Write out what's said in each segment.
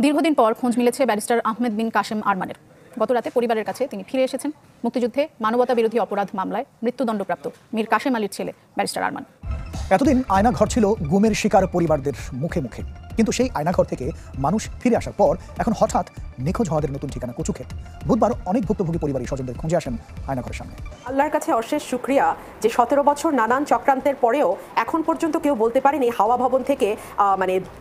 দীর্ঘদিন পর খোঁজ মিলেছে ব্যারিস্টার আহমেদ বিন কাশেম আরমানের। গতরাতে পরিবারের কাছে তিনি ফিরে এসেছেন মুক্তিযুদ্ধে মানবতা বিরোধী অপরাধ মামলায় মৃত্যুদণ্ডপ্রাপ্ত মীর কাশেম আলীর ছেলে ব্যারিস্টার আরমান। এতদিন আয়নাঘর ছিল গুমের শিকার পরিবারদের মুখে মুখে, কিন্তু সেই আয়নাঘর থেকে মানুষ ফিরে আসার পর এখন হঠাৎ নিখোঁজ হওয়াদের নতুন ঠিকানা কচুক্ষেত। বুধবার অনেক ভুক্তভোগী পরিবারের স্বজনদের খুঁজে আসেন আয়নাঘরের সামনে। আল্লাহর কাছে অশেষ শুকরিয়া যে 17 বছর নানান চক্রান্তের পরেও এখন পর্যন্ত কেউ বলতে পারেনি হাওয়া ভবন থেকে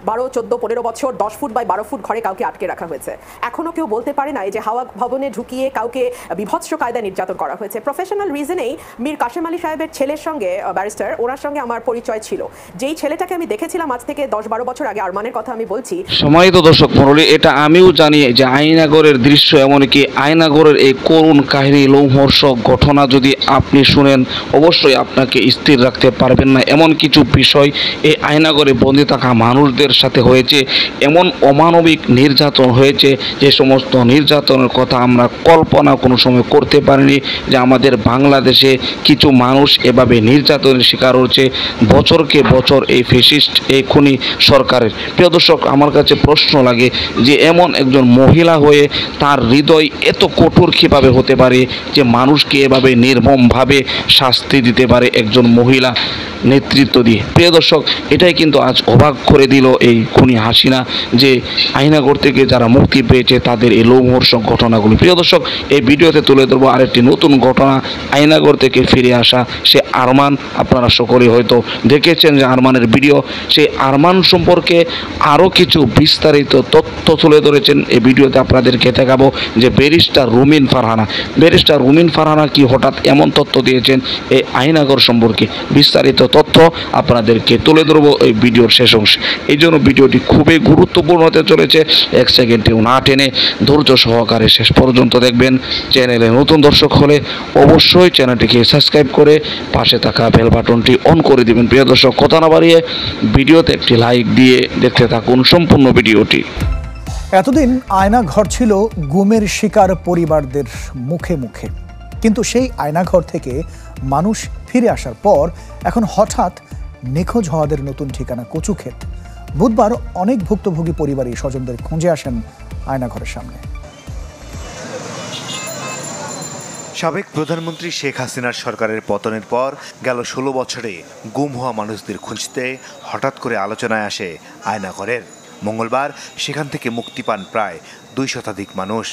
12, 14, 15 বছর 10 ফুট বাই 12 ফুট ঘরে কাউকে আটকে রাখা হয়েছে। এখনো কেউ বলতে পারে না যে হাওয়া ভবনে ঢুকিয়ে কাউকে বিভৎস কায়দায় নির্যাতন করা হয়েছে। প্রফেশনাল রিজনেই মীর কাশেম আলী সাহেবের ছেলের সঙ্গে ব্যারিস্টার, ওনার সঙ্গে আমার পরিচয় ছিল। যেই ছেলেটাকে আমি দেখেছিলাম আজ থেকে 10-12 বছর আগে, আরমানের কথা আমি বলছি। সম্মানিত দর্শক মণ্ডলী, এটা আমিও জানি যে আয়নাঘরের দৃশ্য, এমনকি আয়নাঘরের এই করুণ কাহিনী, লোমহর্ষক ঘটনা যদি আপনি শুনেন অবশ্যই আপনাকে স্থির রাখতে পারবেন না। এমন কিছু বিষয় এই আয়নাঘরে বন্দি থাকা মানুষদের সাথে হয়েছে, এমন অমানবিক নির্যাতন হয়েছে যে সমস্ত নির্যাতনের কথা আমরা কল্পনা কোনো সময় করতে পারিনি যে আমাদের বাংলাদেশে কিছু মানুষ এভাবে নির্যাতনের শিকার হচ্ছে বছরকে বছর এই ফ্যাসিস্ট এই খুনি সরকারের। প্রিয় দর্শক, আমার কাছে প্রশ্ন লাগে যে এমন একজন মহিলা হয়ে তার হৃদয় এত কঠোর কীভাবে হতে পারে যে মানুষকে এভাবে নির্মমভাবে শাস্তি দিতে পারে একজন মহিলা নেতৃত্ব দিয়ে। প্রিয় দর্শক, এটাই কিন্তু আজ অবাক করে দিল এই খুনি হাসিনা, যে আয়নাঘর থেকে যারা মুক্তি পেয়েছে তাদের এই লোমহর্ষক ঘটনাগুলো। প্রিয় দর্শক, এই ভিডিওতে তুলে ধরবো আরেকটি নতুন ঘটনা, আয়নাঘর থেকে ফিরে আসা সে আরমান। আপনারা সকলেই হয়তো দেখেছেন যে আরমানের ভিডিও, সেই আরমান সম্পর্কে আরও কিছু বিস্তারিত তথ্য তুলে ধরেছেন এই ভিডিওতে। আপনাদেরকে দেখাবো যে ব্যারিস্টার রুমিন ফারহানা কি হঠাৎ এমন তথ্য দিয়েছেন এই আয়নাঘর সম্পর্কে। বিস্তারিত তথ্য আপনাদেরকে তুলে ধরবো এই ভিডিওর শেষ অংশে। এই জন্য ভিডিওটি খুবই গুরুত্বপূর্ণ হতে চলেছে। 1 সেকেন্ডেও না টেনে ধৈর্য সহকারে শেষ পর্যন্ত দেখবেন। চ্যানেলে নতুন দর্শক হলে অবশ্যই চ্যানেলটিকে সাবস্ক্রাইব করে পাশে থাকা বেল বাটনটি অন করে দিবেন। প্রিয় দর্শক, কথা না বাড়িয়ে ভিডিওতে একটি লাইক দিয়ে দেখতে থাকুন সম্পূর্ণ ভিডিওটি। এতদিন আয়নাঘর ছিল গুমের শিকার পরিবারদের মুখে মুখে, কিন্তু সেই আয়নাঘর থেকে মানুষ ফিরে আসার পর এখন হঠাৎ নিখোঁজ হওয়াদের নতুন ঠিকানা কচুক্ষেত। বুধবার অনেক ভুক্তভোগী পরিবারের স্বজনদের খুঁজে আসেন আয়নাঘরের সামনে। সাবেক প্রধানমন্ত্রী শেখ হাসিনার সরকারের পতনের পর গেল 16 বছরে গুম হওয়া মানুষদের খুঁজতে হঠাৎ করে আলোচনায় আসে আয়নাঘরের। মঙ্গলবার সেখান থেকে মুক্তি পান প্রায় 2 শতাধিক মানুষ।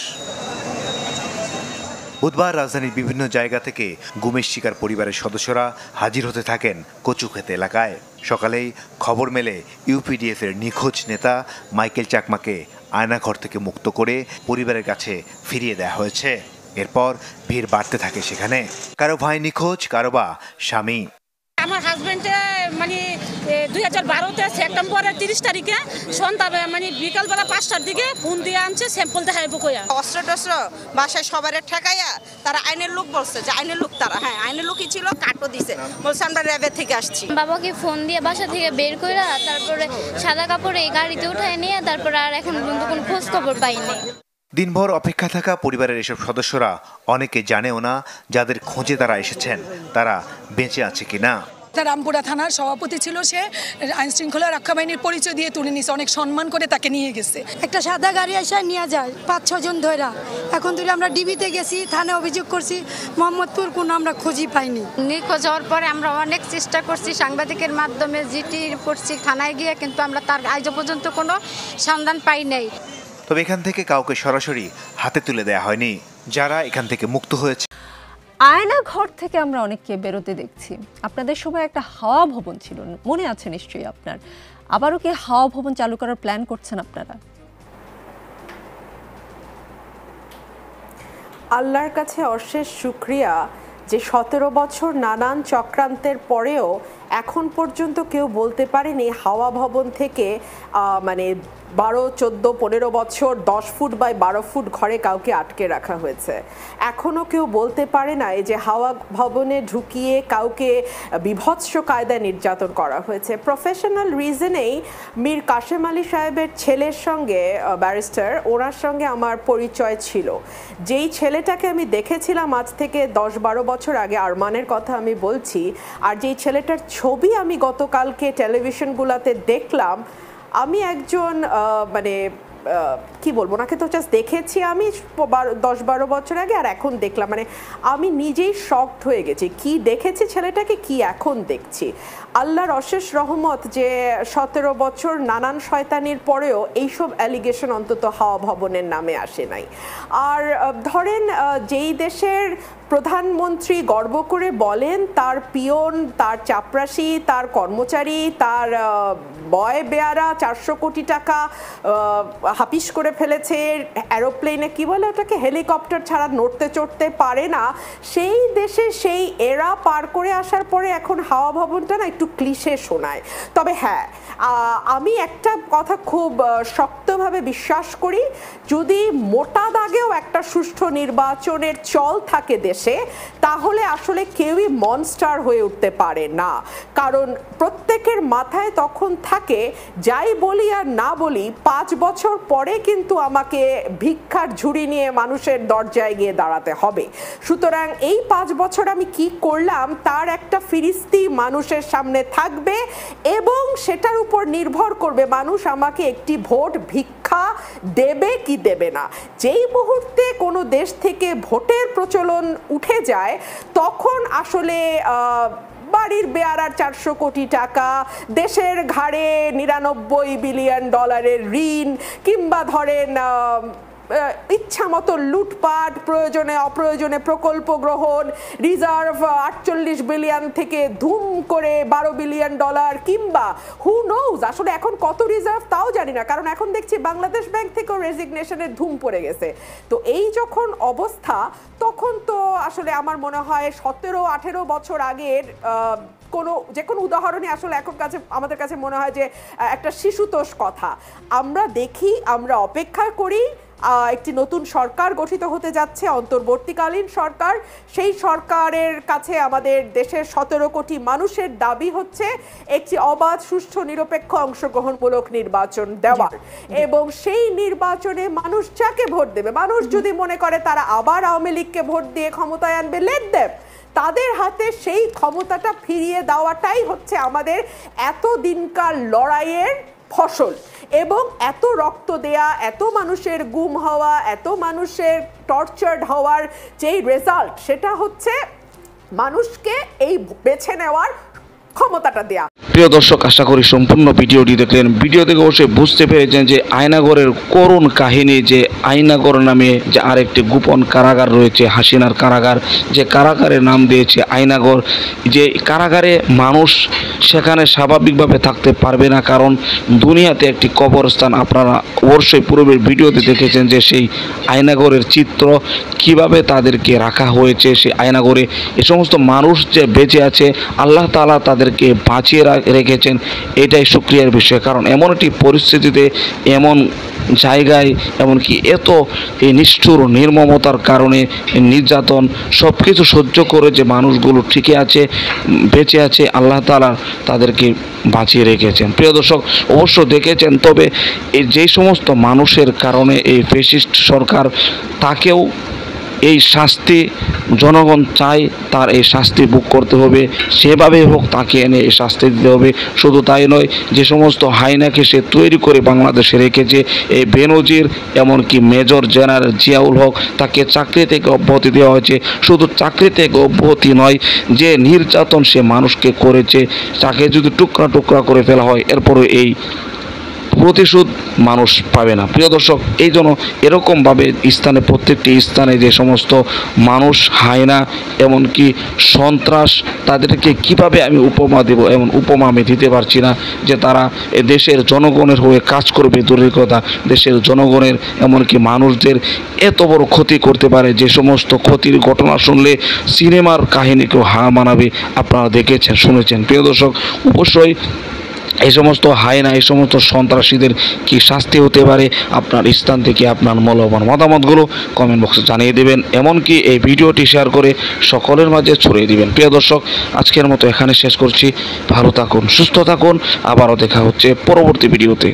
বুধবার রাজধানীর বিভিন্ন জায়গা থেকে গুমের শিকার পরিবারের সদস্যরা হাজির হতে থাকেন কচুক্ষেত এলাকায়। সকালেই খবর মেলে ইউপিডিএফের নিখোঁজ নেতা মাইকেল চাকমাকে আয়নাঘর থেকে মুক্ত করে পরিবারের কাছে ফিরিয়ে দেওয়া হয়েছে। এরপর ভিড় বাড়তে থাকে সেখানে। কারো ভাই নিখোঁজ, কারো বা স্বামী। আমার হাজবেন্ডে 2012 সেপ্টেম্বরের 30 তারিখে সন্ধ্যা বিকালবেলা 5টার দিকে ফোন দিয়ে আনছে স্যাম্পল দেখাইব কইয়া। অস্ত্র টস্ত্র বাসায় সবার ঠেকাইয়া তারা আইনের লোক বলছে যে আইনের লোক তারা, হ্যাঁ আইনের লোকই ছিল, কাটও দিছে, বলছে আমরা র্যাবের থেকে আসছি। বাবাকে ফোন দিয়ে বাসা থেকে বের কইরা তারপরে সাদা কাপড়ে এই গাড়িতে উঠায় নিয়ে তারপরে আর এখন পর্যন্ত কোনো খোঁজ খবর পাইনি। দিনভর অপেক্ষা থাকা পরিবারের এসব সদস্যরা অনেকে জানেও না যাদের খোঁজে তারা এসেছেন তারা বেঁচে আছে কিনা। রামপুরা থানার সভাপতি ছিল, সে আইন শৃঙ্খলা রক্ষা বাহিনীর পরিচয় দিয়ে তুলে নিয়েছে, অনেক সম্মান করে তাকে নিয়ে গেছে। একটা সাদা গাড়ি এসে নিয়ে যায় 5-6 জন ধরা। এখন ধরে আমরা ডিবিতে গেছি, থানায় অভিযোগ করছি, মোহাম্মদপুর কোনো আমরা খুঁজই পাইনি। নিখোঁজ হওয়ার পরে আমরা অনেক চেষ্টা করছি, সাংবাদিকের মাধ্যমে জিটি করছি, থানায় গিয়ে, কিন্তু আমরা তার আজ পর্যন্ত কোনো সন্ধান পাই নাই। তবে এখান থেকে কাউকে সরাসরি হাতে তুলে দেওয়া হয়নি যারা এখান থেকে মুক্ত হয়েছে। আয়নাঘর থেকে আমরা অনেককে বেরোতে দেখছি। আপনাদের সময় একটা হাওয়া ভবন ছিল, মনে আছে নিশ্চয়ই আপনার। আবারও কি হাওয়া ভবন চালু করার প্ল্যান করছেন আপনারা? আল্লাহর কাছে অশেষ শুকরিয়া যে 17 বছর নানান চক্রান্তের পরেও এখন পর্যন্ত কেউ বলতে পারেনি হাওয়া ভবন থেকে 12, 14, 15 বছর 10 ফুট বাই 12 ফুট ঘরে কাউকে আটকে রাখা হয়েছে। এখনও কেউ বলতে পারে না যে হাওয়া ভবনে ঢুকিয়ে কাউকে বিভৎস কায়দায় নির্যাতন করা হয়েছে। প্রফেশনাল রিজনেই মীর কাশেম আলী সাহেবের ছেলের সঙ্গে ব্যারিস্টার, ওনার সঙ্গে আমার পরিচয় ছিল। যেই ছেলেটাকে আমি দেখেছিলাম আজ থেকে 10-12 বছর আগে, আরমানের কথা আমি বলছি, আর যেই ছেলেটার ছবি আমি গতকালকে টেলিভিশনগুলোতে দেখলাম, আমি একজন কি বলবো, ওনাকে তো জাস্ট দেখেছি আমি 10-12 বছর আগে, আর এখন দেখলাম, মানে আমি নিজেই শকড হয়ে গেছি। কি দেখেছি ছেলেটাকে, কি এখন দেখছি। আল্লাহর অশেষ রহমত যে 17 বছর নানান শয়তানির পরেও এইসব অ্যালিগেশন অন্তত হাওয়া ভবনের নামে আসে নাই। আর ধরেন যেই দেশের প্রধানমন্ত্রী গর্ব করে বলেন তার পিয়ন, তার চাপরাশি, তার কর্মচারী, তার বয় বেয়ারা 400 কোটি টাকা হাপিস করে ফেলেছে, অ্যারোপ্লেনে কি বলে ওটাকে, হেলিকপ্টার ছাড়া নড়তে চড়তে পারে না, সেই দেশে সেই এরা পার করে আসার পরে এখন হাওয়া ভবনটা না একটু ক্লিশে শোনায়। তবে হ্যাঁ, আমি একটা কথা খুব শক্তভাবে বিশ্বাস করি, যদি মোটা দাগেও একটা সুষ্ঠু নির্বাচনের চল থাকে দেশে, তাহলে আসলে কেউই মনস্টার হয়ে উঠতে পারে না। কারণ প্রত্যেকের মাথায় তখন থাকে, যাই বলি আর না বলি 5 বছর পরে কিন্তু আমাকে ভিক্ষার ঝুড়ি নিয়ে মানুষের দরজায় গিয়ে দাঁড়াতে হবে। সুতরাং এই 5 বছর আমি কি করলাম তার একটা ফিরিস্তি মানুষের সামনে থাকবে, এবং সেটার উপর নির্ভর করবে মানুষ আমাকে একটি ভোট ভিক্ষা দেবে কি দেবে না। যেই মুহূর্তে কোনো দেশ থেকে ভোটের প্রচলন উঠে যায়, তখন আসলে বাড়ির বেয়ারার 400 কোটি টাকা, দেশের ঘাড়ে 99 বিলিয়ন ডলারের ঋণ, কিংবা ধরেন ইচ্ছা মতো লুটপাট, প্রয়োজনে অপ্রয়োজনে প্রকল্প গ্রহণ, রিজার্ভ 48 বিলিয়ন থেকে ধুম করে 12 বিলিয়ন ডলার, কিংবা হু নোজ আসলে এখন কত রিজার্ভ তাও জানি না, কারণ এখন দেখছি বাংলাদেশ ব্যাংক থেকেও রেজিগনেশনের ধুম পড়ে গেছে। তো এই যখন অবস্থা, তখন তো আসলে আমার মনে হয় 17-18 বছর আগের যে কোনো উদাহরণই আসলে এখন আমাদের কাছে মনে হয় যে একটা শিশুতোষ কথা। আমরা দেখি, আমরা অপেক্ষা করি, একটি নতুন সরকার গঠিত হতে যাচ্ছে, অন্তর্বর্তীকালীন সরকার। সেই সরকারের কাছে আমাদের দেশের 17 কোটি মানুষের দাবি হচ্ছে একটি অবাধ, সুষ্ঠু, নিরপেক্ষ, অংশগ্রহণমূলক নির্বাচন দেওয়ার, এবং সেই নির্বাচনে মানুষ যাকে ভোট দেবে, মানুষ যদি মনে করে তারা আবার আওয়ামী লীগকে ভোট দিয়ে ক্ষমতায় আনবে, লেট দেম, তাদের হাতে সেই ক্ষমতাটা ফিরিয়ে দেওয়াটাই হচ্ছে আমাদের এত দিনকার লড়াইয়ের ফসল। এবং এত রক্ত দেয়া, এত মানুষের গুম হওয়া, এত মানুষের টর্চার্ড হওয়ার যেই রেজাল্ট, সেটা হচ্ছে মানুষকে এই বেছে নেওয়ার ক্ষমতাটা দেয়া। প্রিয় দর্শক, আশা করি সম্পূর্ণ ভিডিওটি দেখলেন। ভিডিও থেকে অবশ্যই বুঝতে পেরেছেন যে আয়নাগরের করুণ কাহিনী, যে আয়নাগর নামে যে আরেকটি গোপন কারাগার রয়েছে, হাসিনার কারাগার, যে কারাগারের নাম দিয়েছে আয়নাগর। যে কারাগারে মানুষ সেখানে স্বাভাবিকভাবে থাকতে পারবে না, কারণ দুনিয়াতে একটি কবরস্থান। আপনারা অবশ্যই পূর্বের ভিডিওতে দেখেছেন যে সেই আয়নাগরের চিত্র, কিভাবে তাদেরকে রাখা হয়েছে সেই আয়নাগরে। এ সমস্ত মানুষ যে বেঁচে আছে, আল্লাহ তাআলা তাদেরকে বাঁচিয়ে রেখেছেন, এটাই শুকরিয়ার বিষয়। কারণ এমন একটি পরিস্থিতিতে, এমন জায়গায়, এমনকি এত এই নিষ্ঠুর নির্মমতার কারণে নির্যাতন সব কিছু সহ্য করে যে মানুষগুলো ঠিকই আছে, বেঁচে আছে, আল্লাহ তাআলা তাদেরকে বাঁচিয়ে রেখেছেন। প্রিয় দর্শক, অবশ্য দেখেছেন, তবে এই যেই সমস্ত মানুষের কারণে এই ফ্যাসিস্ট সরকার, তাকেও এই শাস্তি জনগণ চায়, তার এই শাস্তি ভোগ করতে হবে, সেভাবে হোক তাকে এনে এই শাস্তি দিতে হবে। শুধু তাই নয়, যে সমস্ত হাইনাকে সে তৈরি করে বাংলাদেশে রেখেছে, এই বেনজির, এমনকি মেজর জেনারেল জিয়াউল হক, তাকে চাকরি থেকে অব্যাহতি দেওয়া হয়েছে। শুধু চাকরি থেকে অব্যাহতি নয়, যে নির্যাতন সে মানুষকে করেছে, তাকে যদি টুকরা টুকরা করে ফেলা হয়, এরপরে এই প্রতিশোধ মানুষ পাবে না। প্রিয় দর্শক, এই জন্য এরকমভাবে স্থানে, প্রত্যেকটি স্থানে যে সমস্ত মানুষ, হায়না, এমনকি সন্ত্রাস, তাদেরকে কিভাবে আমি উপমা দেব, এমন উপমা আমি দিতে পারছি না। যে তারা দেশের জনগণের হয়ে কাজ করবে দূরের কথা, দেশের জনগণের, এমনকি মানুষদের এত বড় ক্ষতি করতে পারে, যে সমস্ত ক্ষতির ঘটনা শুনলে সিনেমার কাহিনীকেও হার মানাবে। আপনারা দেখেছেন, শুনেছেন। প্রিয় দর্শক, অবশ্যই এই সমস্ত হায়না, এই সমস্ত সন্ত্রাসীদের কি শাস্তি হতে পারে, আপনার স্থান থেকে আপনার মূল্যবান মতামতগুলো কমেন্ট বক্সে জানিয়ে দেবেন, এমনকি এই ভিডিওটি শেয়ার করে সকলের মাঝে ছড়িয়ে দিবেন। প্রিয় দর্শক, আজকের মতো এখানে শেষ করছি। ভালো থাকুন, সুস্থ থাকুন, আবারও দেখা হচ্ছে পরবর্তী ভিডিওতে।